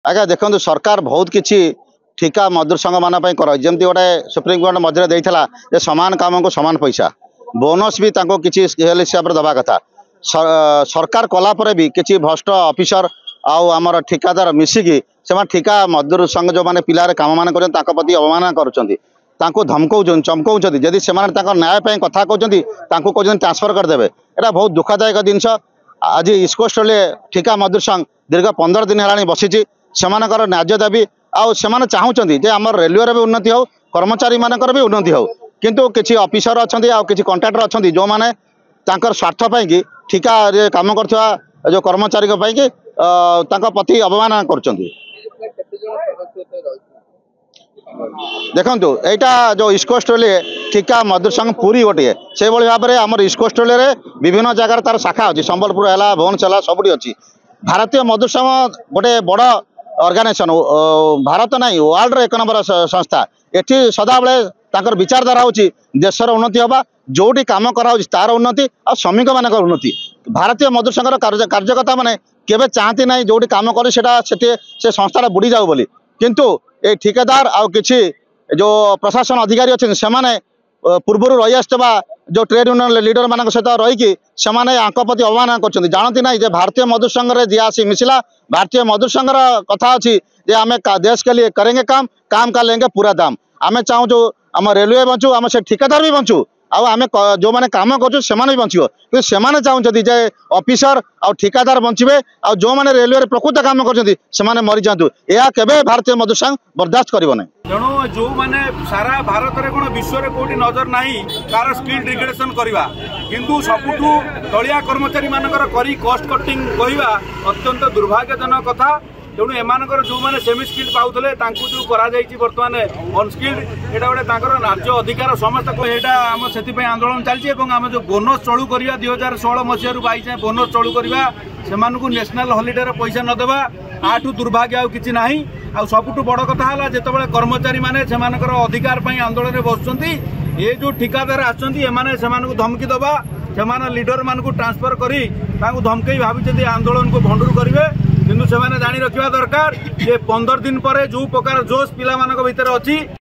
आज्ञा देखो सरकार बहुत किसी ठिका मजदूर संघ मान जमी गोटे सुप्रीमकोर्ट मझे देता सामान काम को सामान पैसा बोनस भी किसी हिसाब से दवा कथा सरकार कलापर भी किसी भ्रष्ट ऑफिसर आमर ठिकादार मिसिकी से ठिका मजदूर संघ जो मैंने पिलार काम मान प्रति अवमान कर धमकौ चमकौ जदि से न्याय कथा कहते ट्रांसफर करदे यहाँ बहुत दुखदायक जिनस आज ईस्ट कोस्ट ठिका मजदूर संघ दीर्घ 15 दिन है बसी से न्याय दाबी आने चाहते आम रेलवे भी उन्नति हो कर्मचारी मानकर भी उन्नति हो किंतु किसी ऑफिसर अच्छा किसी कंट्राक्टर अच्छा जो मैंने स्वार्थ पाई ठिका काम कर जो कर्मचारी प्रति अवमान कर देखु यहाँ जो ईस्ट कोस्ट ठिका मजदूर संघ पूरी गोटे से भाव में आम ईस्ट कोस्ट विभिन्न जगार तार शाखा अच्छी संबलपुर है भुवनेश्वर है सबुठी अच्छी भारतीय मजदूर संघ गोटे बड़ ऑर्गेनाइजेशन भारत नहीं वर्ल्ड एक नंबर संस्था एटी सदाबले विचारधारा हूँ देशर उन्नति हवा जोटी कम कराऊँ तार उन्नति और श्रमिक मान उन्नति भारतीय मजदूर संघर कार्यकर्ता मैंने केवे चाहती ना जोटी कम कर से संस्था बुड़ी जाऊ बोली किंतु ये ठिकादार आ किसी जो प्रशासन अधिकारी अच्छे से पूर्व रही आसवा जो ट्रेड यूनियन लीडर मान सहित रहीकि प्रति अवमान कर जानती ना भारतीय मजदूर संघ जी आसी मिसिला भारतीय मजदूर संघर कथा अच्छी आम देश के लिए करेंगे काम का लेंगे पूरा दाम आम चाहूँ आम रेलवे बचू आम से ठिकादार भी बचू आम जो मैंने काम कर भी बचो कि चाहते जे ऑफिसर और ठिकादार बचे और जो मैंने रेलवे प्रकृत काम कर मरी जातु यह केवे भारतीय मजदूर संघ बर्दाश्त कर तेणु जो मैंने सारा भारत में कौन विश्व में कौटी नजर ना तार स्किल डिग्रेडेशन करवा किंतु सबुठू तलिया कर्मचारी मानकर करी कॉस्ट कटिंग कहवा अत्यंत दुर्भाग्यजनक कथा तेणु एमानकर जो मैंने सेमी स्किल्ड पाउले जो बर्तमान अनस्किल्ड यहाँ गोटे न्याय अधिकार समस्त आम से आंदोलन चलती आम जो बोनस चलू करवा 2016 मसीह 22 बोनस चलू करवा से नेशनल हॉलिडे पैसा नदेवा आठू दुर्भाग्य आउ किसी ना आ सबुठू बड़ कथा है जिते कर्मचारी मैंने अधिकार आंदोलन में बसुँच ये जो ठिकादार आसको धमकी दबा से लीडर मान ट्रांसफर करी धमकई भावी आंदोलन को भंडूर करेंगे किंतु से जानी रखा दरकार ये 15 दिन पर जो प्रकार जोश पिला भितर अच्छी